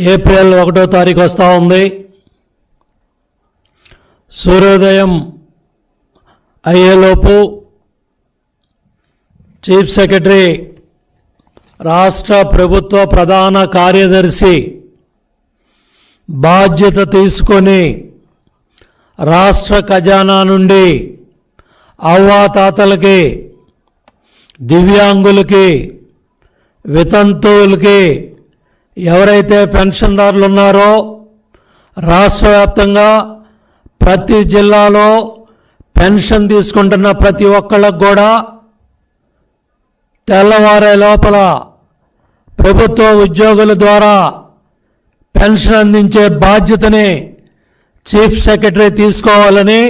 April 1వ తారీఖు వస్తూ ఉంది. సూర్యోదయం అయ్యేలోపు చీఫ్ సెక్రటరీ, రాష్ట్ర ప్రభుత్వ ప్రధాన కార్యదర్శి బాధ్యత తీసుకొని రాష్ట్ర ఖజానా నుండి అవ్వాతాతలకి, దివ్యాంగులకి, వితంతువులకి, ఎవరైతే పెన్షన్దారులు ఉన్నారో రాష్ట్ర వ్యాప్తంగా ప్రతి జిల్లాలో పెన్షన్ తీసుకుంటున్న ప్రతి ఒక్కళ్ళకు కూడా తెల్లవారే లోపల ప్రభుత్వ ఉద్యోగుల ద్వారా పెన్షన్ అందించే బాధ్యతని చీఫ్ సెక్రటరీ తీసుకోవాలని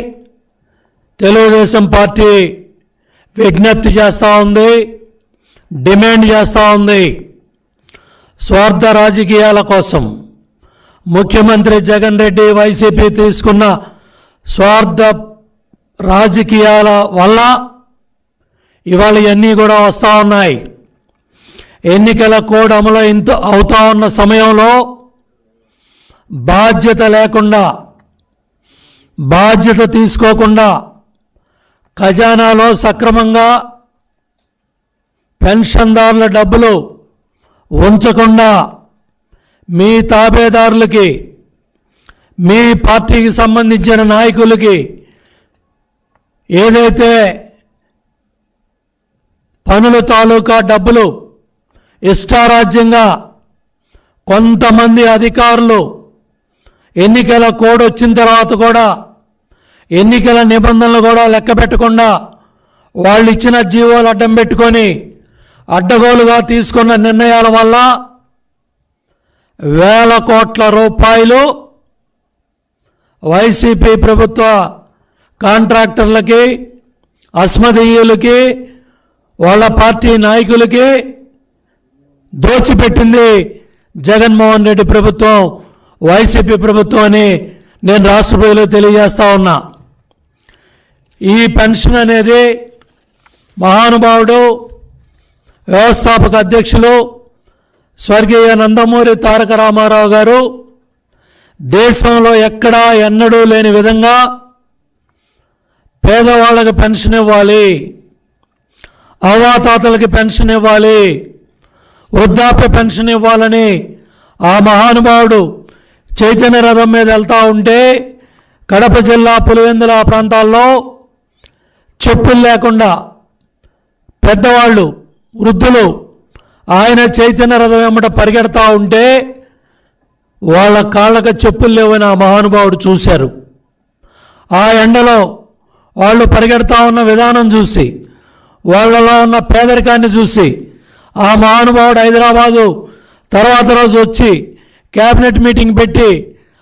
తెలుగుదేశం పార్టీ విజ్ఞప్తి చేస్తూ ఉంది, డిమాండ్ చేస్తూ ఉంది. స్వార్థ రాజకీయాల కోసం ముఖ్యమంత్రి జగన్ రెడ్డి, వైసీపీ తీసుకున్న స్వార్థ రాజకీయాల వల్ల ఇవాళ ఇవన్నీ కూడా వస్తూ ఉన్నాయి. ఎన్నికల కోడ్ అమలు అవుతా ఉన్న సమయంలో బాధ్యత లేకుండా, బాధ్యత తీసుకోకుండా, ఖజానాలో సక్రమంగా పెన్షన్దారుల డబ్బులు ఉంచకుండా మీ తాబేదారులకి, మీ పార్టీకి సంబంధించిన నాయకులకి ఏదైతే పనుల తాలూకా డబ్బులు ఇష్టారాజ్యంగా కొంతమంది అధికారులు ఎన్నికల కోడ్ వచ్చిన తర్వాత కూడా ఎన్నికల నిబంధనలు కూడా లెక్క పెట్టకుండా వాళ్ళు ఇచ్చిన జీవోలు అడ్డం పెట్టుకొని అడ్డగోలుగా తీసుకున్న నిర్ణయాల వల్ల వేల కోట్ల రూపాయలు వైసీపీ ప్రభుత్వ కాంట్రాక్టర్లకి, అస్మదీయులకి, వాళ్ళ పార్టీ నాయకులకి దోచిపెట్టింది జగన్మోహన్ రెడ్డి ప్రభుత్వం, వైసీపీ ప్రభుత్వం అని నేను రాష్ట్ర ప్రజలకు తెలియజేస్తా ఉన్నా. ఈ పెన్షన్ అనేది మహానుభావుడు, వ్యవస్థాపక అధ్యక్షులు స్వర్గీయ నందమూరి తారక రామారావు గారు దేశంలో ఎక్కడా ఎన్నడూ లేని విధంగా పేదవాళ్ళకి పెన్షన్ ఇవ్వాలి, అవ్వాతాతలకి పెన్షన్ ఇవ్వాలి, వృద్ధాప్య పెన్షన్ ఇవ్వాలని ఆ మహానుభావుడు చైతన్య రథం మీద వెళ్తూ ఉంటే కడప జిల్లా పులివెందుల ప్రాంతాల్లో చెప్పులు లేకుండా పెద్దవాళ్ళు, వృద్ధులు ఆయన చైతన్య రథం వెంబట పరిగెడతా ఉంటే వాళ్ళ కాళ్ళకు చెప్పులు లేవని ఆ మహానుభావుడు చూశారు. ఆ ఎండలో వాళ్ళు పరిగెడతా ఉన్న విధానం చూసి, వాళ్ళలో ఉన్న పేదరికాన్ని చూసి ఆ మహానుభావుడు హైదరాబాదు తర్వాత రోజు వచ్చి క్యాబినెట్ మీటింగ్ పెట్టి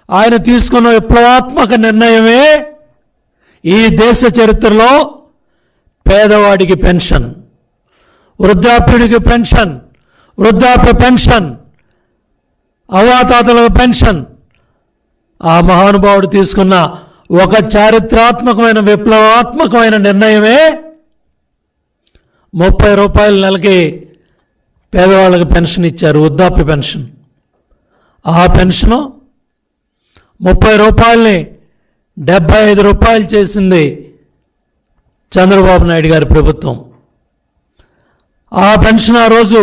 ఆయన తీసుకున్న విప్లవాత్మక నిర్ణయమే ఈ దేశ చరిత్రలో పేదవాడికి పెన్షన్, వృద్ధాప్యుడికి పెన్షన్, వృద్ధాప్య పెన్షన్, అవ్వాతాతలకు పెన్షన్. ఆ మహానుభావుడు తీసుకున్న ఒక చారిత్రాత్మకమైన, విప్లవాత్మకమైన నిర్ణయమే 30 రూపాయల నెలకి పేదవాళ్ళకి పెన్షన్ ఇచ్చారు, వృద్ధాప్య పెన్షన్. ఆ పెన్షను 30 రూపాయలని 75 రూపాయలు చేసింది చంద్రబాబు నాయుడు గారి ప్రభుత్వం. ఆ పెన్షన్ ఆ రోజు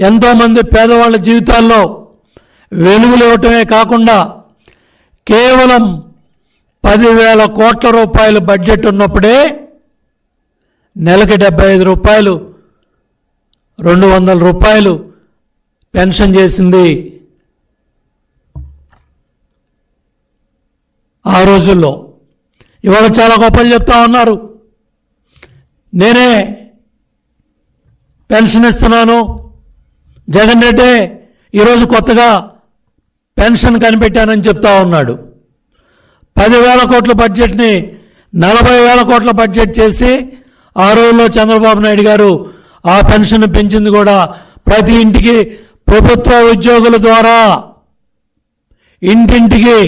ఎంతోమంది పేదవాళ్ళ జీవితాల్లో వెలుగులు ఇవ్వటమే కాకుండా కేవలం 10,000 కోట్ల రూపాయలు బడ్జెట్ ఉన్నప్పుడే నెలకి 75 రూపాయలు, 200 రూపాయలు పెన్షన్ చేసింది ఆ రోజుల్లో. ఇవాళ చాలా గొప్పలు చెప్తా ఉన్నారు, నేనే పెన్షన్ ఇస్తున్నాను, జగన్ రెడ్డి ఈరోజు కొత్తగా పెన్షన్ కనిపెట్టానని చెప్తా ఉన్నాడు. 10,000 కోట్ల బడ్జెట్ని 40,000 కోట్ల బడ్జెట్ చేసి ఆ రోజుల్లో చంద్రబాబు నాయుడు గారు ఆ పెన్షన్ పెంచింది కూడా ప్రతి ఇంటికి ప్రభుత్వ ఉద్యోగుల ద్వారా ఇంటింటికి.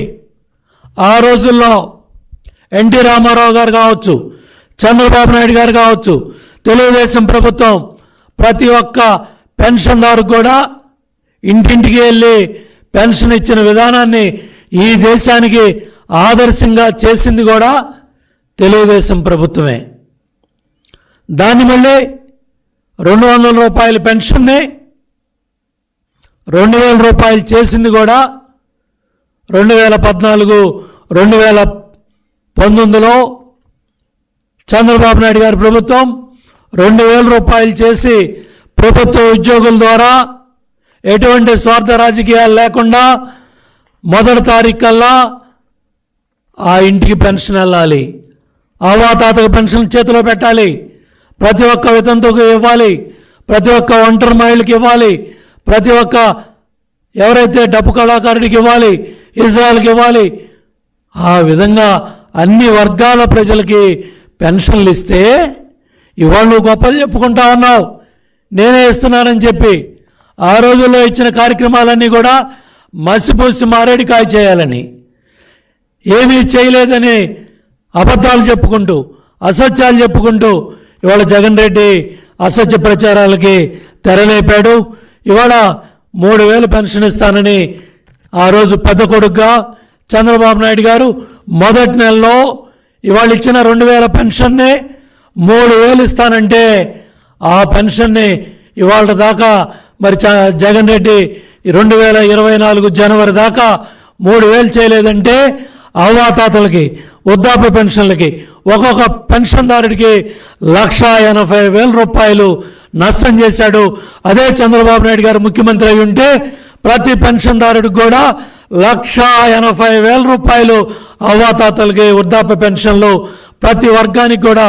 ఆ రోజుల్లో ఎన్టీ రామారావు గారు కావచ్చు, చంద్రబాబు నాయుడు గారు కావచ్చు, తెలుగుదేశం ప్రభుత్వం ప్రతి ఒక్క పెన్షన్దారు కూడా ఇంటింటికి వెళ్ళి పెన్షన్ ఇచ్చిన విధానాన్ని ఈ దేశానికి ఆదర్శంగా చేసింది కూడా తెలుగుదేశం ప్రభుత్వమే. దాన్ని మళ్ళీ 200 రూపాయల పెన్షన్ని 2000 రూపాయలు చేసింది కూడా 2014, 2019లో చంద్రబాబు నాయుడు గారి ప్రభుత్వం 2000 రూపాయలు చేసి ప్రభుత్వ ఉద్యోగుల ద్వారా ఎటువంటి స్వార్థ రాజకీయాలు లేకుండా మొదటి తారీఖు కల్లా ఆ ఇంటికి పెన్షన్ వెళ్ళాలి, అవ్వాతాతకు పెన్షన్ చేతిలో పెట్టాలి, ప్రతి ఒక్క వితంతుకు ఇవ్వాలి, ప్రతి ఒక్క ఒంటరి మహిళకి ఇవ్వాలి, ప్రతి ఒక్క ఎవరైతే డప్పు కళాకారుడికి ఇవ్వాలి, ఇజ్రాయల్కి ఇవ్వాలి. ఆ విధంగా అన్ని వర్గాల ప్రజలకి పెన్షన్లు ఇస్తే ఇవాళ నువ్వు గొప్పలు చెప్పుకుంటా ఉన్నావు, నేనే ఇస్తున్నానని చెప్పి. ఆ రోజుల్లో ఇచ్చిన కార్యక్రమాలన్నీ కూడా మసిపూసి మారేడికాయ చేయాలని, ఏమీ చేయలేదని అబద్ధాలు చెప్పుకుంటూ అసత్యాలు చెప్పుకుంటూ ఇవాళ జగన్ రెడ్డి అసత్య ప్రచారాలకి తెరలేపాడు. ఇవాళ 3000 పెన్షన్ ఇస్తానని ఆ రోజు పెద్ద కొడుకుగా చంద్రబాబు నాయుడు గారు మొదటి నెలలో ఇవాళ ఇచ్చిన 2000 పెన్షన్ని 3000 ఇస్తానంటే ఆ పెన్షన్ని ఇవాళ దాకా మరి జగన్ రెడ్డి 2024 జనవరి దాకా 3000 చేయలేదంటే అవ్వాతాతలకి వృద్ధాప్య పెన్షన్లకి ఒక్కొక్క పెన్షన్దారుడికి 1,80,000 రూపాయలు నష్టం చేశాడు. అదే చంద్రబాబు నాయుడు గారు ముఖ్యమంత్రి అయి ఉంటే ప్రతి పెన్షన్దారుడికి కూడా 1,80,000 రూపాయలు అవ్వాతాతలకి వృద్ధాప్య పెన్షన్లు ప్రతి వర్గానికి కూడా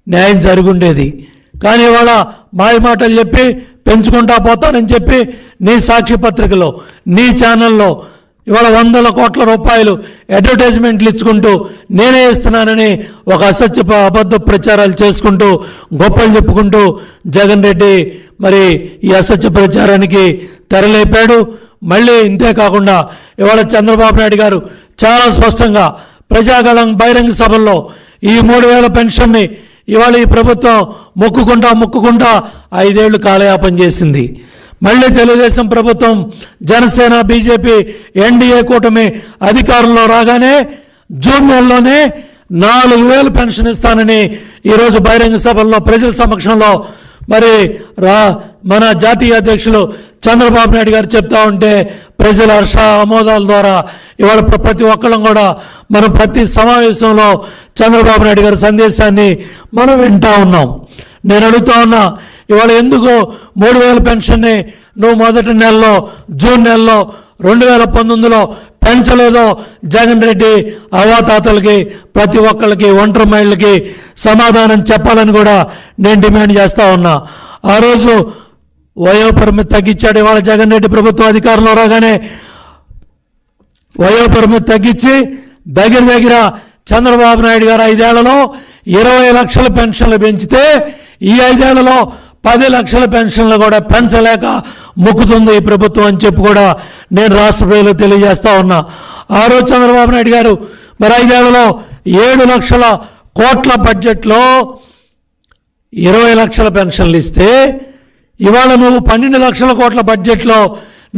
న్యాయం జరుగుండేది. కానీ ఇవాళ మాయ మాటలు చెప్పి పెంచుకుంటా పోతానని చెప్పి నీ సాక్షి పత్రికలో నీ ఛానల్లో ఇవాళ 100 కోట్ల రూపాయలు అడ్వర్టైజ్మెంట్లు ఇచ్చుకుంటూ నేనే ఇస్తున్నానని ఒక అసత్య అబద్ధ ప్రచారాలు చేసుకుంటూ గొప్పలు చెప్పుకుంటూ జగన్ రెడ్డి మరి ఈ అసత్య ప్రచారానికి తెరలేపాడు. మళ్ళీ ఇంతే కాకుండా ఇవాళ చంద్రబాబు నాయుడు గారు చాలా స్పష్టంగా ప్రజాగళం బహిరంగ సభల్లో ఈ 3000 పెన్షన్ని ఇవాళ ఈ ప్రభుత్వం మొక్కుకుంటా 5 ఏళ్లు కాలయాపన చేసింది. మళ్ళీ తెలుగుదేశం ప్రభుత్వం, జనసేన, బీజేపీ, ఎన్డీఏ కూటమి అధికారంలో రాగానే జూన్ నెలలోనే 4000 పెన్షన్ ఇస్తానని ఈరోజు బహిరంగ సభల్లో ప్రజల సమక్షంలో మరి మన జాతీయ అధ్యక్షులు చంద్రబాబు నాయుడు గారు చెప్తా ఉంటే ప్రజల హర్ష ఆమోదాల ద్వారా ఇవాళ ప్రతి ఒక్కళ్ళం కూడా మనం ప్రతి సమావేశంలో చంద్రబాబు నాయుడు గారి సందేశాన్ని మనం వింటా ఉన్నాం. నేను అడుగుతా ఉన్నా, ఇవాళ ఎందుకు 3000 పెన్షన్ని నువ్వు మొదటి నెలలో జూన్ నెలలో 2019లో పెంచలేదో జగన్ రెడ్డి అవ్వాతాతలకి ప్రతి ఒక్కళ్ళకి ఒంటరి మహిళలకి సమాధానం చెప్పాలని కూడా నేను డిమాండ్ చేస్తా ఉన్నా. ఆ రోజు వయోపరిమితి తగ్గించాడు. ఇవాళ జగన్ రెడ్డి ప్రభుత్వం అధికారంలో రాగానే వయోపరిమితి తగ్గించి దగ్గర చంద్రబాబు నాయుడు గారు 5 ఏళ్లలో 20 లక్షల పెన్షన్లు పెంచితే ఈ 5 ఏళ్లలో 10 లక్షల పెన్షన్లు కూడా పెంచలేక మొక్కుతుంది ఈ ప్రభుత్వం అని చెప్పి కూడా నేను రాష్ట్ర ప్రజలకు తెలియజేస్తా ఉన్నా. ఆ రోజు చంద్రబాబు నాయుడు గారు మరి 5 ఏళ్లలో 7 లక్షల కోట్ల బడ్జెట్లో 20 లక్షల పెన్షన్లు ఇస్తే ఇవాళ నువ్వు 12 లక్షల కోట్ల బడ్జెట్లో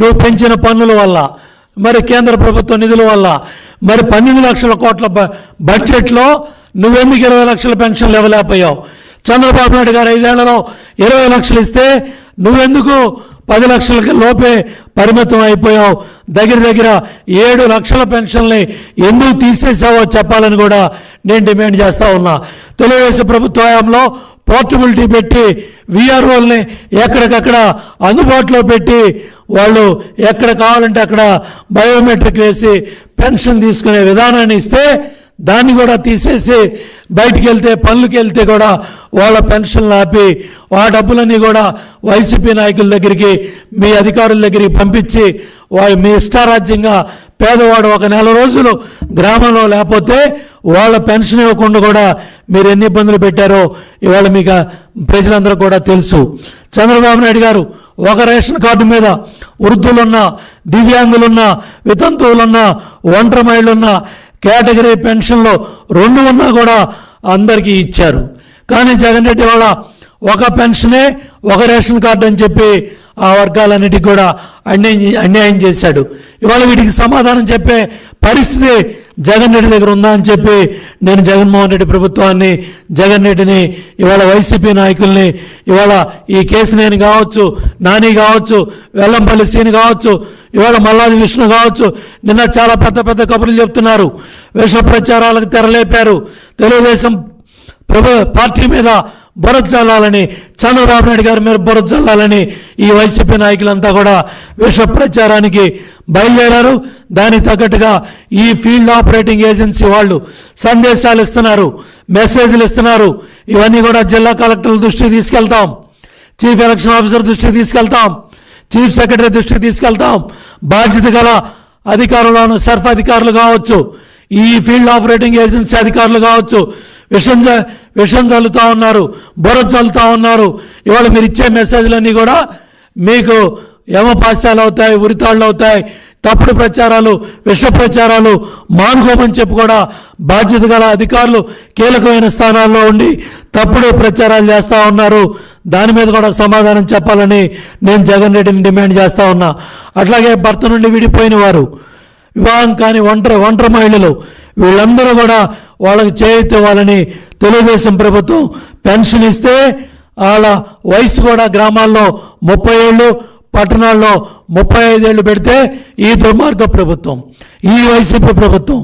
నువ్వు పెంచిన పన్నుల వల్ల మరి కేంద్ర ప్రభుత్వ నిధుల వల్ల మరి 12 లక్షల కోట్ల బడ్జెట్లో నువ్వెందుకు 20 లక్షల పెన్షన్లు ఇవ్వలేకపోయావు? చంద్రబాబు నాయుడు గారు 5 ఏళ్లలో 20 లక్షలు ఇస్తే నువ్వెందుకు 10 లక్షలకి లోపే పరిమితం అయిపోయావు? దగ్గర 7 లక్షల పెన్షన్లు ఎందుకు తీసేసావో చెప్పాలని కూడా నేను డిమాండ్ చేస్తా ఉన్నా. తెలుగుదేశం ప్రభుత్వ హయాంలో పోర్టబిలిటీ పెట్టి వీఆర్ఓల్ని ఎక్కడికక్కడ అందుబాటులో పెట్టి వాళ్ళు ఎక్కడ కావాలంటే అక్కడ బయోమెట్రిక్ వేసి పెన్షన్ తీసుకునే విధానాన్ని ఇస్తే దాన్ని కూడా తీసేసి బయటికి వెళ్తే పనులకి వెళ్తే కూడా వాళ్ళ పెన్షన్లు ఆపి ఆ డబ్బులన్నీ కూడా వైసీపీ నాయకుల దగ్గరికి మీ అధికారుల దగ్గరికి పంపించి మీ ఇష్టారాజ్యంగా పేదవాడు 1 నెల రోజులు గ్రామంలో లేకపోతే వాళ్ళ పెన్షన్ ఇవ్వకుండా కూడా మీరు ఎన్ని ఇబ్బందులు పెట్టారో ఇవాళ మీకు ప్రజలందరూ కూడా తెలుసు. చంద్రబాబు నాయుడు గారు ఒక రేషన్ కార్డు మీద వృద్ధులున్నా, దివ్యాంగులున్నా, వితంతువులున్నా, ఒంటరి మహిళలున్నా కేటగిరీ పెన్షన్లు 2 ఉన్నా కూడా అందరికీ ఇచ్చారు. కానీ జగన్ రెడ్డి వాళ్ళ ఒక పెన్షనే ఒక రేషన్ కార్డు అని చెప్పి ఆ వర్గాలన్నిటికీ కూడా అన్యాయం చేశాడు. ఇవాళ వీటికి సమాధానం చెప్పే పరిస్థితి జగన్ రెడ్డి దగ్గర ఉందా అని చెప్పి నేను జగన్మోహన్ రెడ్డి ప్రభుత్వాన్ని, జగన్ రెడ్డిని, ఇవాళ వైసీపీ నాయకుల్ని, ఇవాళ ఈ కేసినేని కావచ్చు, నాని కావచ్చు, వెల్లంపల్లి సీని కావచ్చు, ఇవాళ మల్లాది విష్ణు కావచ్చు, నిన్న చాలా పెద్ద పెద్ద కబుర్లు చెప్తున్నారు. విష ప్రచారాలకు తెరలేపారు. తెలుగుదేశం పార్టీ మీద బురద చల్లాలని, చంద్రబాబు నాయుడు గారి మీద బురద చల్లాలని ఈ వైసీపీ నాయకులంతా కూడా విష ప్రచారానికి బయలుదేరారు. దానికి తగ్గట్టుగా ఈ ఫీల్డ్ ఆపరేటింగ్ ఏజెన్సీ వాళ్ళు సందేశాలు ఇస్తున్నారు, మెసేజ్లు ఇస్తున్నారు. ఇవన్నీ కూడా జిల్లా కలెక్టర్ల దృష్టికి తీసుకెళ్తాం, చీఫ్ ఎలక్షన్ ఆఫీసర్ దృష్టికి తీసుకెళ్తాం, చీఫ్ సెక్రటరీ దృష్టికి తీసుకెళ్తాం. బాధ్యత గల అధికారులను, సర్ఫ్ అధికారులు కావచ్చు, ఈ ఫీల్డ్ ఆపరేటింగ్ ఏజెన్సీ అధికారులు కావచ్చు, విషం చల్లుతూ ఉన్నారు, బుర్ర చల్లుతూ ఉన్నారు. ఇవాళ మీరు ఇచ్చే మెసేజ్లన్నీ కూడా మీకు యమపాశాలు అవుతాయి, ఉరితాళ్ళు అవుతాయి. తప్పుడు ప్రచారాలు, విష ప్రచారాలు మానుకోమని చెప్పి కూడా బాధ్యత గల అధికారులు కీలకమైన స్థానాల్లో ఉండి తప్పుడు ప్రచారాలు చేస్తూ ఉన్నారు. దాని మీద కూడా సమాధానం చెప్పాలని నేను జగన్ రెడ్డిని డిమాండ్ చేస్తూ ఉన్నా. అట్లాగే భర్త నుండి విడిపోయిన వారు, వివాహం కాని ఒంటరి మహిళలు, వీళ్ళందరూ కూడా వాళ్ళకి చేయూత ఇవ్వాలని తెలుగుదేశం ప్రభుత్వం పెన్షన్ ఇస్తే వాళ్ళ వయసు కూడా గ్రామాల్లో 30 ఏళ్ళు, పట్టణాల్లో 35 ఏళ్ళు పెడితే ఈ దుర్మార్గ ప్రభుత్వం, ఈ వైసీపీ ప్రభుత్వం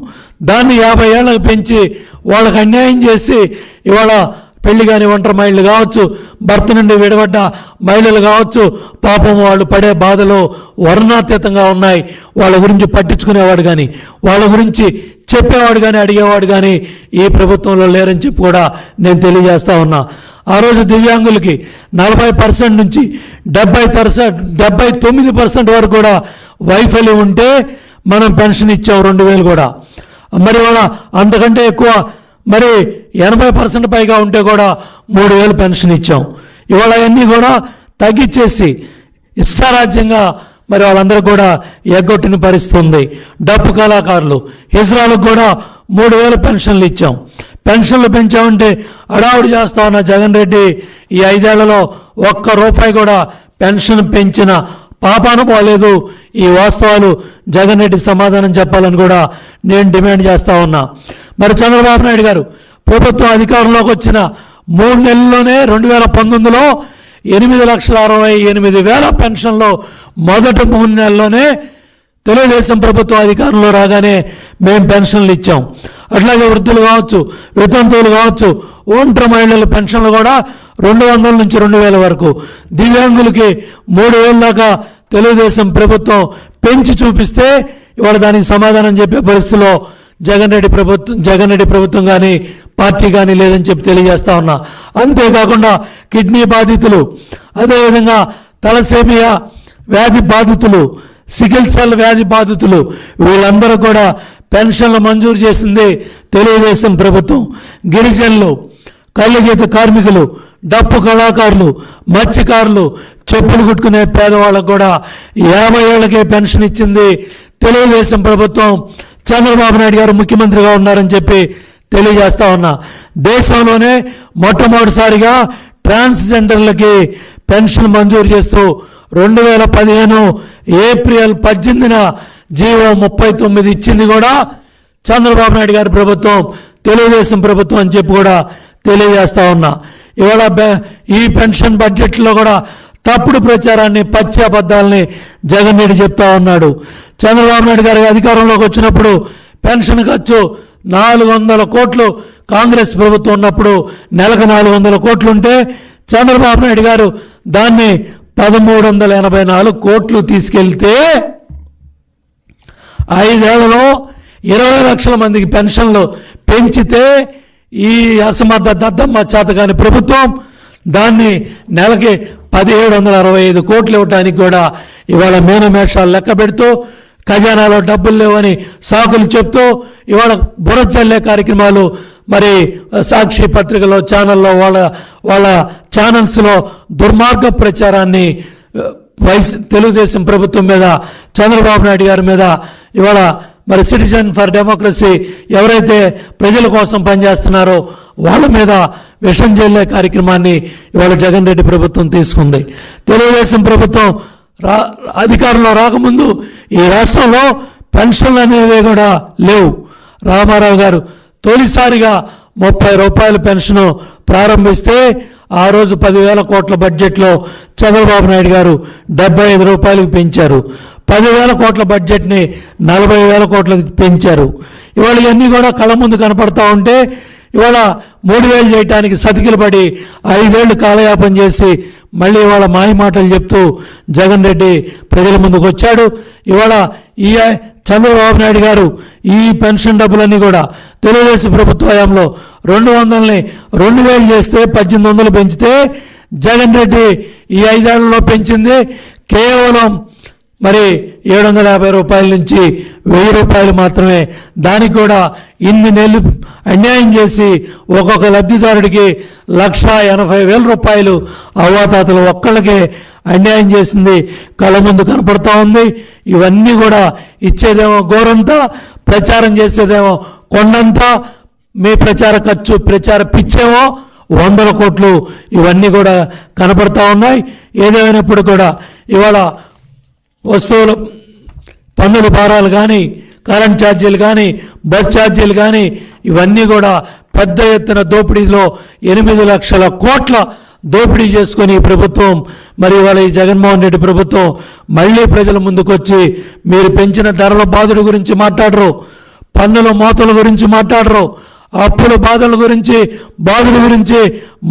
దాన్ని 50 ఏళ్ళకు పెంచి వాళ్ళకి అన్యాయం చేసి ఇవాళ పెళ్లి కాని ఒంటరి మహిళలు కావచ్చు, భర్త నుండి విడబడ్డ మహిళలు కావచ్చు, పాపం వాళ్ళు పడే బాధలు వర్ణాతీతంగా ఉన్నాయి. వాళ్ళ గురించి పట్టించుకునేవాడు కానీ, వాళ్ళ గురించి చెప్పేవాడు కానీ, అడిగేవాడు కానీ ఈ ప్రభుత్వంలో లేరని చెప్పి కూడా నేను తెలియజేస్తా ఉన్నా. ఆ రోజు దివ్యాంగులకి 40% నుంచి 79% వరకు కూడా వైఫల్యం ఉంటే మనం పెన్షన్ ఇచ్చాం 2000 కూడా. మరి వాళ్ళ అంతకంటే ఎక్కువ మరి 80% పైగా ఉంటే కూడా 3000 పెన్షన్ ఇచ్చాం. ఇవాళ అన్నీ కూడా తగ్గించేసి ఇష్టారాజ్యంగా మరి వాళ్ళందరూ కూడా ఎగ్గొట్టిన పరిస్థితి ఉంది. డప్పు కళాకారులు, హిజ్రాలకు కూడా 3000 పెన్షన్లు ఇచ్చాం. పెన్షన్లు పెంచామంటే అడావుడి చేస్తా ఉన్న జగన్ రెడ్డి ఈ 5 ఏళ్లలో ₹1 కూడా పెన్షన్ పెంచిన పాపాన పోలేదు. ఈ వాస్తవాలు జగన్ రెడ్డి సమాధానం చెప్పాలని కూడా నేను డిమాండ్ చేస్తా ఉన్నా. మరి చంద్రబాబు నాయుడు గారు ప్రభుత్వం అధికారంలోకి వచ్చిన 3 నెలల్లోనే 2019లో 8,68,000 పెన్షన్లు మొదటి 3 నెలల్లోనే తెలుగుదేశం ప్రభుత్వం అధికారంలో రాగానే మేము పెన్షన్లు ఇచ్చాం. అట్లాగే వృద్ధులు కావచ్చు, వితంతువులు కావచ్చు, ఒంటరి మహిళల పెన్షన్లు కూడా 200 నుంచి 2000 వరకు, దివ్యాంగులకి 3000 దాకా తెలుగుదేశం ప్రభుత్వం పెంచి చూపిస్తే ఇవాళ దానికి సమాధానం చెప్పే పరిస్థితిలో జగన్ రెడ్డి ప్రభుత్వం కానీ పార్టీ కానీ లేదని చెప్పి తెలియజేస్తా ఉన్నా. అంతేకాకుండా కిడ్నీ బాధితులు, అదేవిధంగా తలసేమియా వ్యాధి బాధితులు, సికిల్ సెల్ వ్యాధి బాధితులు, వీళ్ళందరూ కూడా పెన్షన్లు మంజూరు చేసింది తెలుగుదేశం ప్రభుత్వం. గిరిజనులు, కళ్ళగీత కార్మికులు, డప్పు కళాకారులు, మత్స్యకారులు, చెప్పులు కుట్టుకునే పేదవాళ్ళకు కూడా 50 ఏళ్లకే పెన్షన్ ఇచ్చింది తెలుగుదేశం ప్రభుత్వం. చంద్రబాబు నాయుడు గారు ముఖ్యమంత్రిగా ఉన్నారని చెప్పి తెలియజేస్తా ఉన్నా. దేశంలోనే మొట్టమొదటిసారిగా ట్రాన్స్జెండర్లకి పెన్షన్ మంజూరు చేస్తూ 2015 ఏప్రిల్ 18న జీవో 39 ఇచ్చింది కూడా చంద్రబాబు నాయుడు గారి ప్రభుత్వం, తెలుగుదేశం ప్రభుత్వం అని చెప్పి కూడా తెలియజేస్తా ఉన్నా. ఇవాళ ఈ పెన్షన్ బడ్జెట్లో కూడా తప్పుడు ప్రచారాన్ని, పచ్చి అబద్ధాలని జగన్ రెడ్డి చెప్తా ఉన్నాడు. చంద్రబాబు నాయుడు గారి అధికారంలోకి వచ్చినప్పుడు పెన్షన్ ఖర్చు 400 కోట్లు, కాంగ్రెస్ ప్రభుత్వం ఉన్నప్పుడు నెలకు 400 కోట్లు ఉంటే చంద్రబాబు నాయుడు గారు దాన్ని 1384 కోట్లు తీసుకెళ్తే 5 ఏళ్లలో 20 లక్షల మందికి పెన్షన్లు పెంచితే ఈ అసమర్థ దద్దమ్మ చేతగాని ప్రభుత్వం దాన్ని నెలకి 1765 కోట్లు ఇవ్వడానికి కూడా ఇవాళ మేనమేషాలు లెక్క పెడుతూ, ఖజానాలో డబ్బులు లేవని సాకులు చెప్తూ ఇవాళ బురద చల్లే కార్యక్రమాలు మరి సాక్షి పత్రికలో, ఛానల్లో, వాళ్ళ ఛానల్స్లో దుర్మార్గ ప్రచారాన్ని తెలుగుదేశం ప్రభుత్వం మీద, చంద్రబాబు నాయుడు గారి మీద ఇవాళ మరి సిటిజన్ ఫర్ డెమోక్రసీ ఎవరైతే ప్రజల కోసం పనిచేస్తున్నారో వాళ్ళ మీద విషం జల్లే కార్యక్రమాన్ని ఇవాళ జగన్ రెడ్డి ప్రభుత్వం తీసుకుంది. తెలుగుదేశం ప్రభుత్వం అధికారంలో రాకముందు ఈ రాష్ట్రంలో పెన్షన్లు అనేవి కూడా లేవు. రామారావు గారు తొలిసారిగా 30 రూపాయల పెన్షన్ ప్రారంభిస్తే ఆ రోజు 10,000 కోట్ల బడ్జెట్లో చంద్రబాబు నాయుడు గారు 75 రూపాయలకు పెంచారు. 10,000 కోట్ల బడ్జెట్ని 40,000 కోట్లకు పెంచారు. ఇవాళ ఇవన్నీ కూడా కళ్ళ ముందు కనపడతా ఉంటే ఇవాళ 3,000 చేయటానికి సతికిలు పడి 5 ఏళ్లు కాలయాపన చేసి మళ్ళీ ఇవాళ మాయ మాటలు చెప్తూ జగన్ రెడ్డి ప్రజల ముందుకు వచ్చాడు. ఇవాళ ఈ చంద్రబాబు నాయుడు గారు ఈ పెన్షన్ డబ్బులన్నీ కూడా తెలుగుదేశం ప్రభుత్వ హయాంలో 200ని 2,000 చేస్తే 1,800 పెంచితే జగన్ రెడ్డి ఈ 5 ఏళ్లలో పెంచింది కేవలం మరి 750 రూపాయల నుంచి 1000 రూపాయలు మాత్రమే. దానికి కూడా ఇన్ని నెలలు అన్యాయం చేసి ఒక్కొక్క లబ్ధిదారుడికి 1,80,000 రూపాయలు అవ్వాతాతలు ఒక్కళ్ళకే అన్యాయం చేసింది కళ్ళ ముందు కనపడతా ఉంది. ఇవన్నీ కూడా ఇచ్చేదేమో గోరంతా, ప్రచారం చేసేదేమో కొండంతా. మీ ప్రచార ఖర్చు, ప్రచార పిచ్చేమో 100 కోట్లు. ఇవన్నీ కూడా కనపడతా ఉన్నాయి. ఏదేమైనప్పుడు కూడా ఇవాళ వస్తువులు పన్నుల భారాలు కానీ, కరెంట్ ఛార్జీలు కానీ, బస్ ఛార్జీలు కానీ ఇవన్నీ కూడా పెద్ద ఎత్తున దోపిడీలో 8 లక్షల కోట్ల దోపిడీ చేసుకొని ఈ ప్రభుత్వం, మరి ఇవాళ ఈ జగన్మోహన్ రెడ్డి ప్రభుత్వం మళ్ళీ ప్రజల ముందుకొచ్చి మీరు పెంచిన ధరల బాధల గురించి మాట్లాడరు, పన్నుల మోతల గురించి మాట్లాడరు, అప్పుల బాధల గురించి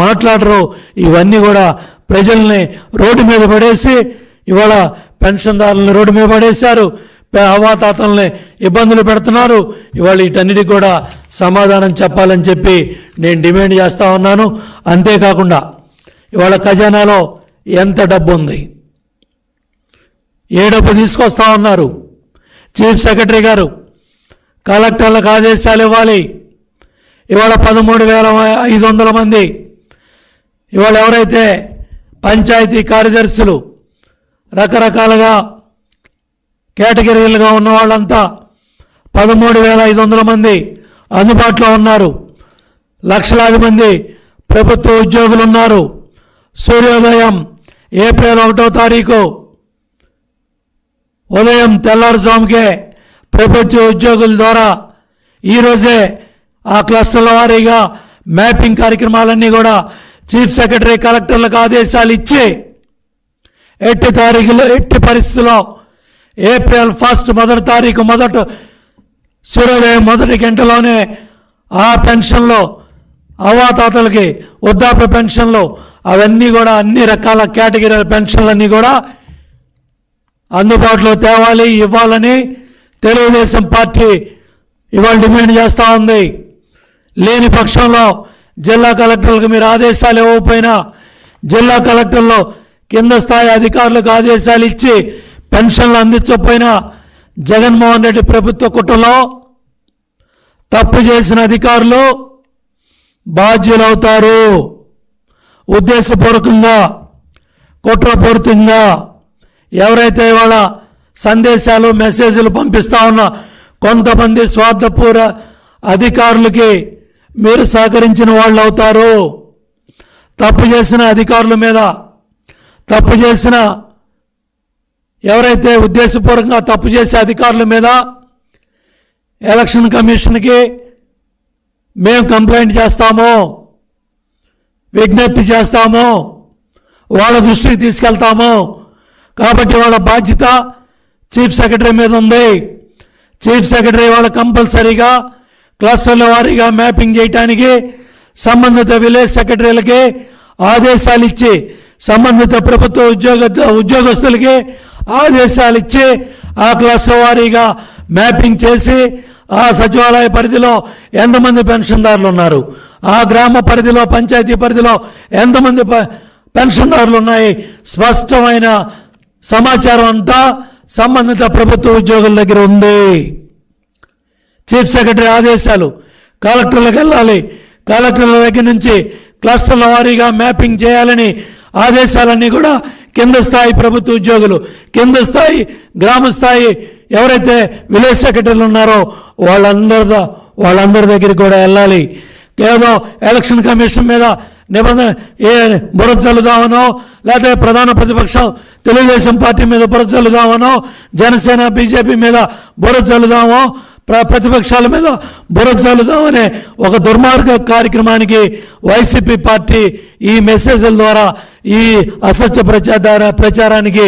మాట్లాడరు. ఇవన్నీ కూడా ప్రజల్ని రోడ్డు మీద పడేసి ఇవాళ పెన్షన్దారులను రోడ్డు మీద పడేశారు, అవాతాతల్ని ఇబ్బందులు పెడుతున్నారు. ఇవాళ వీటన్నిటికి కూడా సమాధానం చెప్పాలని చెప్పి నేను డిమాండ్ చేస్తూ ఉన్నాను. అంతేకాకుండా ఇవాళ ఖజానాలో ఎంత డబ్బు ఉంది, ఏ డబ్బు తీసుకొస్తా ఉన్నారు? చీఫ్ సెక్రటరీ గారు కలెక్టర్లకు ఆదేశాలు ఇవ్వాలి. ఇవాళ 13,500 మంది ఇవాళ ఎవరైతే పంచాయతీ కార్యదర్శులు రకరకాలుగా కేటగిరీలుగా ఉన్న వాళ్ళంతా 13,500 మంది అందుబాటులో ఉన్నారు. లక్షలాది మంది ప్రభుత్వ ఉద్యోగులు ఉన్నారు. సూర్యోదయం ఏప్రిల్ 1వ తారీఖు ఉదయం తెల్లారుజాముకే ప్రభుత్వ ఉద్యోగుల ద్వారా ఈరోజే ఆ క్లస్టర్ల వారీగా మ్యాపింగ్ కార్యక్రమాలన్నీ కూడా చీఫ్ సెక్రటరీ కలెక్టర్లకు ఆదేశాలు ఇచ్చి ఎట్టి పరిస్థితుల్లో ఏప్రిల్ 1 మొదటి తారీఖు సూర్యోదయం మొదటి గంటలోనే ఆ పెన్షన్లో అవాతాతలకి వృద్ధాప్య పెన్షన్లు అవన్నీ కూడా అన్ని రకాల కేటగిరీల పెన్షన్లన్నీ కూడా అందుబాటులో తేవాలి, ఇవ్వాలని తెలుగుదేశం పార్టీ ఇవాళ డిమాండ్ చేస్తూ ఉంది. లేని పక్షంలో జిల్లా కలెక్టర్లకు మీరు ఆదేశాలు ఇవ్వకపోయినా జిల్లా కలెక్టర్లు కింద స్థాయి అధికారులకు ఆదేశాలు ఇచ్చి పెన్షన్లు అందించకపోయినా జగన్మోహన్ రెడ్డి ప్రభుత్వ కుట్రలో తప్పు చేసిన అధికారులు బాధ్యులవుతారు. ఉద్దేశపూర్వకంగా కుట్రపూరితంగా ఎవరైతే ఇవాళ సందేశాలు మెసేజ్లు పంపిస్తా ఉన్న కొంతమంది స్వార్థపూర అధికారులకి మీరు సహకరించిన వాళ్ళు అవుతారు. తప్పు చేసిన అధికారుల మీద, తప్పు చేసిన ఎవరైతే ఉద్దేశపూర్వకంగా తప్పు చేసే అధికారుల మీద ఎలక్షన్ కమిషన్కి మేము కంప్లైంట్ చేస్తాము, విజ్ఞప్తి చేస్తాము, వాళ్ళ దృష్టికి తీసుకెళ్తాము. కాబట్టి వాళ్ళ బాధ్యత చీఫ్ సెక్రటరీ మీద ఉంది. చీఫ్ సెక్రటరీ వాళ్ళ కంపల్సరీగా క్లస్టర్ల వారీగా మ్యాపింగ్ చేయడానికి సంబంధిత విలేజ్ సెక్రటరీలకి ఆదేశాలు ఇచ్చి, సంబంధిత ప్రభుత్వ ఉద్యోగస్తులకి ఆదేశాలు ఇచ్చి ఆ క్లస్టర్ వారీగా మ్యాపింగ్ చేసి ఆ సచివాలయ పరిధిలో ఎంతమంది పెన్షన్దారులు ఉన్నారు, ఆ గ్రామ పరిధిలో పంచాయతీ పరిధిలో ఎంతమంది పెన్షన్దారులు ఉన్నాయి, స్పష్టమైన సమాచారం అంతా సంబంధిత ప్రభుత్వ ఉద్యోగుల దగ్గర ఉంది. చీఫ్ సెక్రటరీ ఆదేశాలు కలెక్టర్లకు వెళ్ళాలి, కలెక్టర్ల దగ్గర నుంచి క్లస్టర్ల వారీగా మ్యాపింగ్ చేయాలని ఆదేశాలన్నీ కూడా కింద స్థాయి ప్రభుత్వ ఉద్యోగులు, కింద స్థాయి గ్రామ స్థాయి ఎవరైతే విలేజ్ సెక్రటరీలు ఉన్నారో వాళ్ళందరి దగ్గరికి కూడా వెళ్ళాలి. ఏదో ఎలక్షన్ కమిషన్ మీద నిబంధన బురద చల్లుదామనో, లేకపోతే ప్రధాన ప్రతిపక్షం తెలుగుదేశం పార్టీ మీద బురద చల్లుదామనో, జనసేన బీజేపీ మీద బురద చల్లుదామో, ప్రతిపక్షాల మీద బురద చల్లుదామనే ఒక దుర్మార్గ కార్యక్రమానికి వైసీపీ పార్టీ ఈ మెసేజ్ల ద్వారా, ఈ అసత్య ప్రచారానికి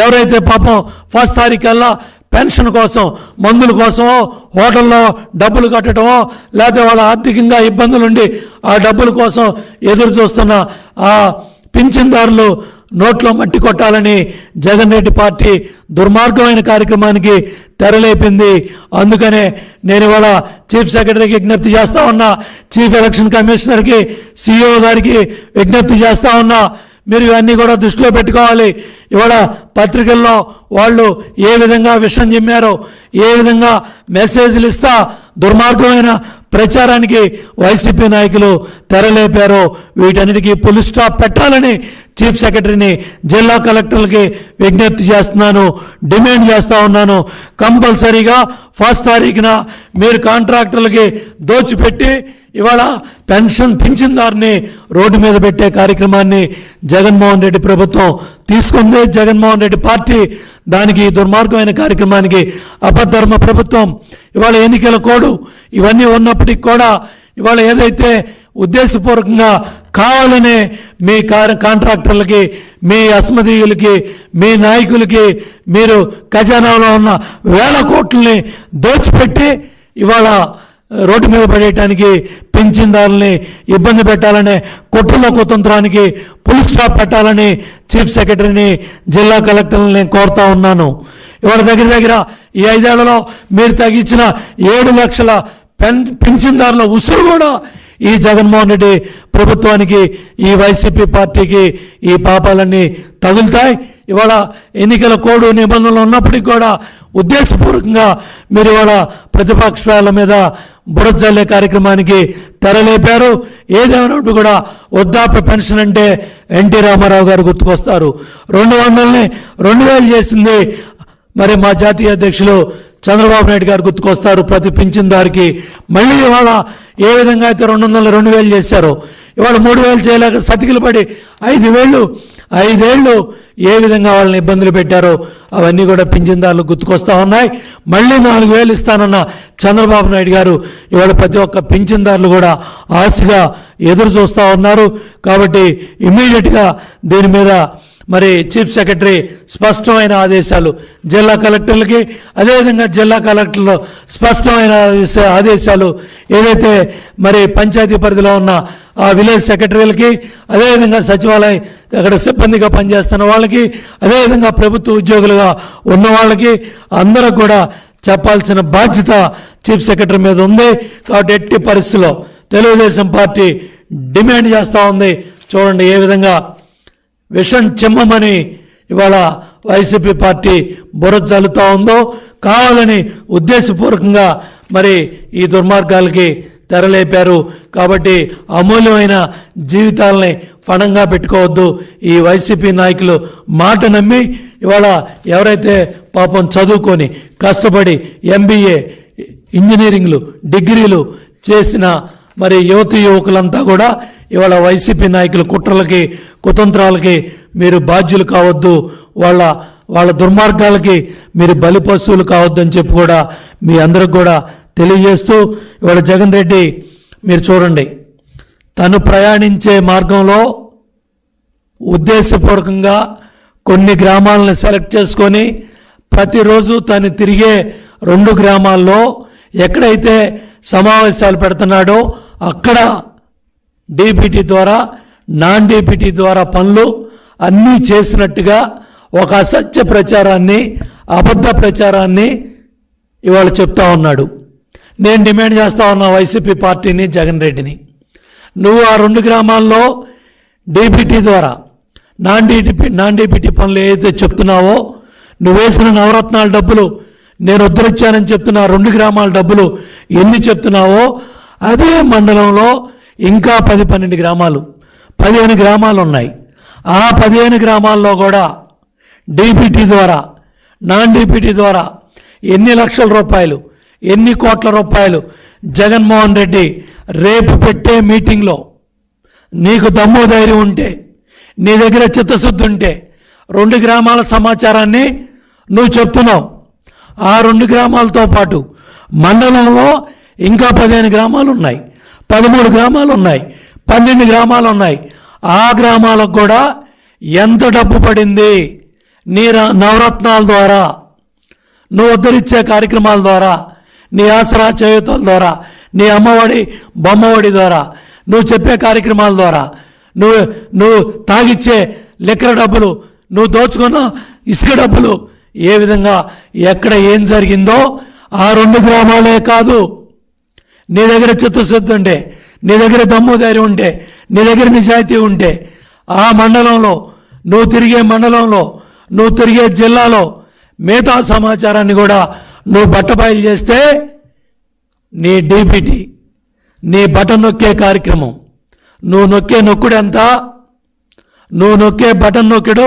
ఎవరైతే పాపం 1 తారీఖుకల్లా పెన్షన్ కోసం, మందుల కోసమో, హోటల్లో డబ్బులు కట్టడమో, లేకపోతే వాళ్ళ ఆర్థికంగా ఇబ్బందులుండి ఆ డబ్బుల కోసం ఎదురు చూస్తున్న ఆ పింఛన్దారులు నోట్లో మట్టి కొట్టాలని జగన్ రెడ్డి పార్టీ దుర్మార్గమైన కార్యక్రమానికి తెరలేపింది. అందుకనే నేను ఇవాళ చీఫ్ సెక్రటరీకి విజ్ఞప్తి చేస్తా ఉన్నా, చీఫ్ ఎలక్షన్ కమిషనర్కి, సిఇఓ గారికి విజ్ఞప్తి చేస్తా ఉన్నా, మీరు ఇవన్నీ కూడా దృష్టిలో పెట్టుకోవాలి. ఇవాళ పత్రికల్లో వాళ్ళు ఏ విధంగా విషం చిమ్మారో, ఏ విధంగా మెసేజ్లు ఇస్తా దుర్మార్గమైన ప్రచారానికి వైసీపీ నాయకులు తెరలేపారో వీటన్నిటికీ ఫుల్ స్టాప్ పెట్టాలని చీఫ్ సెక్రటరీని, జిల్లా కలెక్టర్లకి విజ్ఞప్తి చేస్తున్నాను, డిమాండ్ చేస్తా ఉన్నాను. కంపల్సరీగా 1 తారీఖున మీరు కాంట్రాక్టర్లకి దోచిపెట్టి ఇవాళ పింఛన్దారుని రోడ్డు మీద పెట్టే కార్యక్రమాన్ని జగన్మోహన్ రెడ్డి ప్రభుత్వం తీసుకుంది. జగన్మోహన్ రెడ్డి పార్టీ దానికి దుర్మార్గమైన కార్యక్రమానికి అపధర్మ ప్రభుత్వం ఇవాళ ఎన్నికల కోడ్ ఇవన్నీ ఉన్నప్పటికీ కూడా ఇవాళ ఏదైతే ఉద్దేశపూర్వకంగా కావాలనే మీ కాంట్రాక్టర్లకి, మీ అస్మదీయులకి, మీ నాయకులకి మీరు ఖజానాలో ఉన్న 1000 కోట్లని దోచిపెట్టి ఇవాళ రోడ్డు మీద పడేయటానికి, పింఛన్దారుల్ని ఇబ్బంది పెట్టాలనే కుట్రల కుతంత్రానికి ఫుల్ స్టాప్ పెట్టాలని చీఫ్ సెక్రటరీని, జిల్లా కలెక్టర్ని కోరుతా ఉన్నాను. ఇవాళ దగ్గర ఈ 5 ఏళ్లలో మీరు తగ్గించిన 7 లక్షల పింఛన్దారుల ఉసురు కూడా ఈ జగన్మోహన్ రెడ్డి ప్రభుత్వానికి, ఈ వైసీపీ పార్టీకి ఈ పాపాలన్నీ తగులుతాయి. ఇవాళ ఎన్నికల కోడ్ నిబంధనలు ఉన్నప్పటికీ కూడా ఉద్దేశపూర్వకంగా మీరు ఇవాళ ప్రతిపక్షాల మీద బురద జల్లే కార్యక్రమానికి తెరలేపారు. ఏదేమైనట్టు కూడా వృద్ధాప్య పెన్షన్ అంటే ఎన్టీ రామారావు గారు గుర్తుకొస్తారు. 200ని 2000 చేసింది మరి మా జాతీయ అధ్యక్షులు చంద్రబాబు నాయుడు గారు గుర్తుకొస్తారు ప్రతి పింఛన్దారికి. మళ్ళీ ఇవాళ ఏ విధంగా అయితే 200 2000 చేశారో ఇవాళ 3000 చేయలేక సతికిలు పడి 5 ఏళ్ళు ఏ విధంగా వాళ్ళని ఇబ్బందులు పెట్టారో అవన్నీ కూడా పింఛన్దారులు గుర్తుకొస్తా ఉన్నాయి. మళ్ళీ 4000 ఇస్తానన్న చంద్రబాబు నాయుడు గారు ఇవాళ ప్రతి ఒక్క పింఛన్దారులు కూడా ఆశగా ఎదురు చూస్తూ ఉన్నారు. కాబట్టి ఇమ్మీడియట్గా దీని మీద మరి చీఫ్ సెక్రటరీ స్పష్టమైన ఆదేశాలు జిల్లా కలెక్టర్లకి, అదేవిధంగా జిల్లా కలెక్టర్లు స్పష్టమైన ఆదేశాలు ఏదైతే మరి పంచాయతీ పరిధిలో ఉన్న ఆ విలేజ్ సెక్రటరీలకి, అదేవిధంగా సచివాలయం అక్కడ సిబ్బందిగా పనిచేస్తున్న వాళ్ళకి, అదేవిధంగా ప్రభుత్వ ఉద్యోగులుగా ఉన్న వాళ్ళకి అందరూ కూడా చెప్పాల్సిన బాధ్యత చీఫ్ సెక్రటరీ మీద ఉంది. కాబట్టి ఎట్టి పరిస్థితుల్లో తెలుగుదేశం పార్టీ డిమాండ్ చేస్తూ ఉంది. చూడండి ఏ విధంగా విషం చిమ్మమని ఇవాళ వైసీపీ పార్టీ బురద చల్లుతూ ఉందో, కావాలని ఉద్దేశపూర్వకంగా మరి ఈ దుర్మార్గాలకి తెరలేపారు. కాబట్టి అమూల్యమైన జీవితాలని ఫణంగా పెట్టుకోవద్దు. ఈ వైసీపీ నాయకులు మాట నమ్మి ఇవాళ ఎవరైతే పాపం చదువుకొని కష్టపడి MBA ఇంజనీరింగ్లు డిగ్రీలు చేసిన మరి యువకులంతా కూడా ఇవాళ వైసీపీ నాయకుల కుట్రలకి కుతంత్రాలకి మీరు బాధ్యులు కావద్దు. వాళ్ళ దుర్మార్గాలకి మీరు బలిపశువులు కావద్దు అని చెప్పి కూడా మీ అందరికి కూడా తెలియజేస్తూ ఇవాళ జగన్ రెడ్డి మీరు చూడండి తను ప్రయాణించే మార్గంలో ఉద్దేశపూర్వకంగా కొన్ని గ్రామాలను సెలెక్ట్ చేసుకొని ప్రతిరోజు తను తిరిగే 2 గ్రామాల్లో ఎక్కడైతే సమావేశాలు పెడుతున్నాడో అక్కడ DBT ద్వారా నాన్ DBT ద్వారా పనులు అన్నీ చేసినట్టుగా ఒక అసత్య ప్రచారాన్ని అబద్ధ ప్రచారాన్ని ఇవాళ చెప్తా ఉన్నాడు. నేను డిమాండ్ చేస్తా ఉన్నా వైసీపీ పార్టీని, జగన్ రెడ్డిని, నువ్వు ఆ 2 గ్రామాల్లో DBT ద్వారా నాన్ DBT పనులు ఏదైతే చెప్తున్నావో, నువ్వు వేసిన నవరత్నాల డబ్బులు నేను ఉద్ధరించానని చెప్తున్నా 2 గ్రామాల డబ్బులు ఎన్ని చెప్తున్నావో అదే మండలంలో ఇంకా 10-12 గ్రామాలు 15 గ్రామాలు ఉన్నాయి. ఆ 15 గ్రామాల్లో కూడా DBT ద్వారా నాన్ DBT ద్వారా ఎన్ని లక్షల రూపాయలు, ఎన్ని కోట్ల రూపాయలు జగన్మోహన్ రెడ్డి రేపు పెట్టే మీటింగ్లో నీకు దమ్ము ధైర్యం ఉంటే, నీ దగ్గర చిత్తశుద్ధి ఉంటే 2 గ్రామాల సమాచారాన్ని నువ్వు చెప్తున్నావు. ఆ 2 గ్రామాలతో పాటు మండలంలో ఇంకా 15 గ్రామాలు ఉన్నాయి, 13 గ్రామాలు ఉన్నాయి, 12 గ్రామాలు ఉన్నాయి. ఆ గ్రామాలకు కూడా ఎంత డబ్బు పడింది నీ నవరత్నాల ద్వారా, నువ్వు ఉద్ధరించే కార్యక్రమాల ద్వారా, నీ ఆసరా చేయూతల ద్వారా, నీ అమ్మఒడి బొమ్మఒడి ద్వారా, నువ్వు చెప్పే కార్యక్రమాల ద్వారా, నువ్వు తాగిచ్చే లిక్కర్ డబ్బులు, నువ్వు దోచుకున్న ఇసుక డబ్బులు, ఏ విధంగా ఎక్కడ ఏం జరిగిందో ఆ 2 గ్రామాలే కాదు, నీ దగ్గర చిత్తశుద్ధి ఉంటే, నీ దగ్గర దమ్ము ధైర్యం ఉంటే, నీ దగ్గర నిజాయితీ ఉంటే, ఆ మండలంలో నువ్వు తిరిగే మండలంలో, నువ్వు తిరిగే జిల్లాలో మిగతా సమాచారాన్ని కూడా నువ్వు బట్టబయలు చేస్తే నీ డీపీటీ, నీ బటన్ నొక్కే కార్యక్రమం, నువ్వు నొక్కే నొక్కుడు ఎంత, నువ్వు నొక్కే బటన్ నొక్కుడు,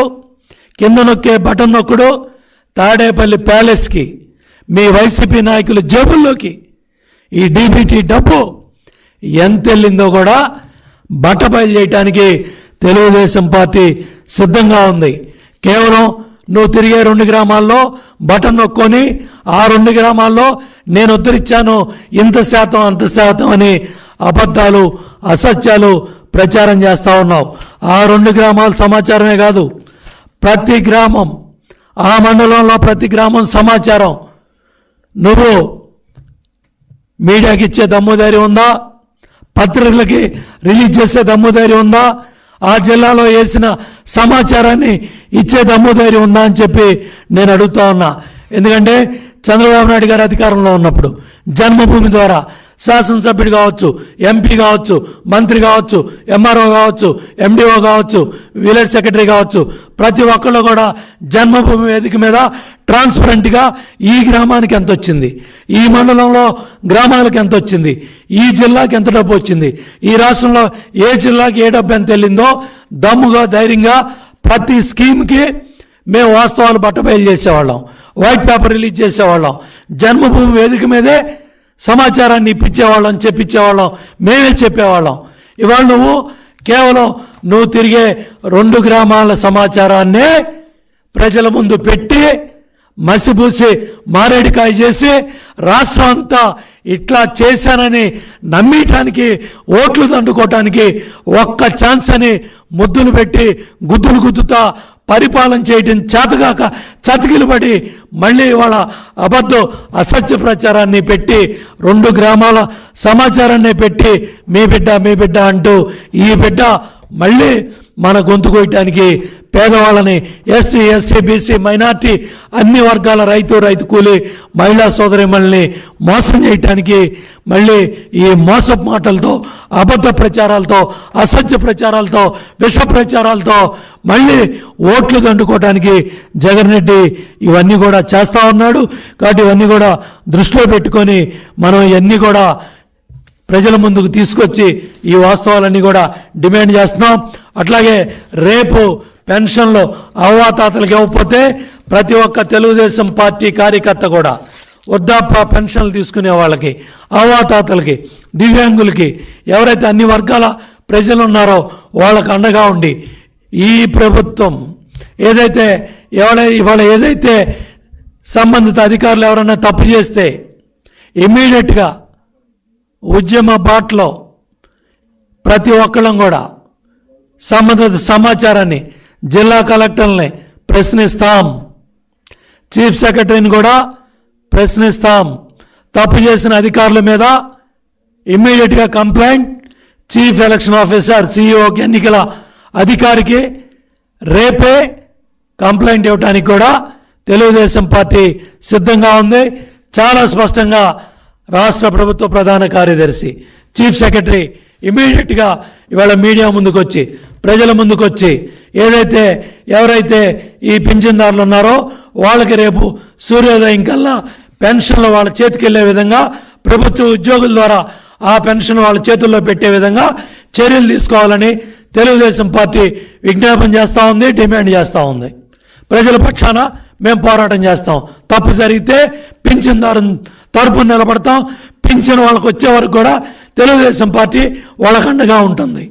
కింద నొక్కే బటన్ నొక్కుడు తాడేపల్లి ప్యాలెస్కి, మీ వైసీపీ నాయకుల జేబుల్లోకి ఈ డీబీటీ డబ్బు ఎంత వెళ్ళిందో కూడా బట్టబయలు చేయడానికి తెలుగుదేశం పార్టీ సిద్ధంగా ఉంది. కేవలం నువ్వు తిరిగే 2 గ్రామాల్లో బటన్ నొక్కొని ఆ 2 గ్రామాల్లో నేను ఉద్ధరించాను ఇంత శాతం అంత శాతం అని అబద్ధాలు అసత్యాలు ప్రచారం చేస్తూ ఉన్నావు. ఆ 2 గ్రామాల సమాచారమే కాదు, ప్రతి గ్రామం, ఆ మండలంలో ప్రతి గ్రామం సమాచారం నువ్వు మీడియాకి ఇచ్చే దమ్ము ధైర్యం ఉందా? పత్రికలకి రిలీజ్ చేసే దమ్ము ధైర్యం ఉందా? ఆ జిల్లాలో వేసిన సమాచారాన్ని ఇచ్చే దమ్ము ధైర్యం ఉందా అని చెప్పి నేను అడుగుతా ఉన్నా. ఎందుకంటే చంద్రబాబు నాయుడు గారు అధికారంలో ఉన్నప్పుడు జన్మభూమి ద్వారా శాసనసభ్యుడు కావచ్చు, ఎంపీ కావచ్చు, మంత్రి కావచ్చు, ఎంఆర్ఓ కావచ్చు, ఎండిఓ కావచ్చు, విలేజ్ సెక్రటరీ కావచ్చు, ప్రతి ఒక్కళ్ళు కూడా జన్మభూమి వేదిక మీద ట్రాన్స్పరెంట్గా ఈ గ్రామానికి ఎంత వచ్చింది, ఈ మండలంలో గ్రామాలకు ఎంత వచ్చింది, ఈ జిల్లాకి ఎంత డబ్బు వచ్చింది, ఈ రాష్ట్రంలో ఏ జిల్లాకి ఏ డబ్బు ఎంత వెళ్ళిందో దమ్ముగా ధైర్యంగా ప్రతి స్కీమ్కి మేము వాస్తవాలు బట్టబయలు చేసేవాళ్ళం, వైట్ పేపర్ రిలీజ్ చేసేవాళ్ళం, జన్మభూమి వేదిక మీదే సమాచారాన్ని ఇప్పించేవాళ్ళం, చెప్పించేవాళ్ళం, మేమే చెప్పేవాళ్ళం. ఇవాళ నువ్వు కేవలం నువ్వు తిరిగే 2 గ్రామాల సమాచారాన్నే ప్రజల ముందు పెట్టి మసిబూసి మారేడికాయ చేసి రాష్ట్రం అంతా ఇట్లా చేశానని నమ్మటానికి, ఓట్లు దండుకోవటానికి ఒక్క ఛాన్స్ అని ముద్దులు పెట్టి గుద్దులు గుద్దుతా పరిపాలన చేయటం చేతగాక చతికిలబడి మళ్ళీ వాళ్ళ అబద్ధం అసత్య ప్రచారాన్ని పెట్టి 2 గ్రామాల సమాచారాన్ని పెట్టి మీ బిడ్డ అంటూ ఈ బిడ్డ మళ్ళీ మన గొంతు కోయటానికి పేదవాళ్ళని, ఎస్సీ ఎస్టీ బీసీ మైనార్టీ అన్ని వర్గాల రైతు కూలి మహిళా సోదరిమణుల్ని మోసం చేయటానికి మళ్ళీ ఈ మోసపు మాటలతో, అబద్ధ ప్రచారాలతో, అసత్య ప్రచారాలతో, విష ప్రచారాలతో మళ్ళీ ఓట్లు దండుకోవడానికి జగన్ రెడ్డి ఇవన్నీ కూడా చేస్తూ ఉన్నాడు. కాబట్టి ఇవన్నీ కూడా దృష్టిలో పెట్టుకొని మనం ఇవన్నీ కూడా ప్రజల ముందుకు తీసుకొచ్చి ఈ వాస్తవాలన్నీ కూడా డిమాండ్ చేస్తున్నాం. అట్లాగే రేపు పెన్షన్లు అవ్వాతాతలకు ఇవ్వకపోతే ప్రతి ఒక్క తెలుగుదేశం పార్టీ కార్యకర్త కూడా వృద్ధాప్య పెన్షన్లు తీసుకునే వాళ్ళకి, అవ్వాతాతలకి, దివ్యాంగులకి, ఎవరైతే అన్ని వర్గాల ప్రజలు ఉన్నారో వాళ్ళకు అండగా ఉండి ఈ ప్రభుత్వం ఇవాళ ఏదైతే సంబంధిత అధికారులు ఎవరైనా తప్పు చేస్తే ఇమ్మీడియట్గా ఉద్యమ బాటలో ప్రతి ఒక్కళ్ళం కూడా సంబంధిత సమాచారాన్ని జిల్లా కలెక్టర్ని ప్రశ్నిస్తాం, చీఫ్ సెక్రటరీని కూడా ప్రశ్నిస్తాం. తప్పు చేసిన అధికారుల మీద ఇమ్మీడియట్గా కంప్లైంట్ చీఫ్ ఎలక్షన్ ఆఫీసర్, సిఇఓకి, ఎన్నికల అధికారికి రేపే కంప్లైంట్ ఇవ్వడానికి కూడా తెలుగుదేశం పార్టీ సిద్ధంగా ఉంది. చాలా స్పష్టంగా రాష్ట్ర ప్రభుత్వ ప్రధాన కార్యదర్శి, చీఫ్ సెక్రటరీ ఇమీడియట్గా ఇవాళ మీడియా ముందుకు వచ్చి, ప్రజల ముందుకు వచ్చి ఎవరైతే ఈ పింఛన్దారులు ఉన్నారో వాళ్ళకి రేపు సూర్యోదయం కల్లా పెన్షన్లు వాళ్ళ చేతికి వెళ్ళే విధంగా, ప్రభుత్వ ఉద్యోగుల ద్వారా ఆ పెన్షన్ వాళ్ళ చేతుల్లో పెట్టే విధంగా చర్యలు తీసుకోవాలని తెలుగుదేశం పార్టీ విజ్ఞాపన చేస్తూ ఉంది, డిమాండ్ చేస్తూ ఉంది. ప్రజల పక్షాన మేము పోరాటం చేస్తాం. తప్పు జరిగితే పింఛన్దారు తరపున నిలబడతాం. పింఛన్ వాళ్ళకు వచ్చే వరకు కూడా తెలుగుదేశం పార్టీ వాళ్ళకు అండగా ఉంటుంది.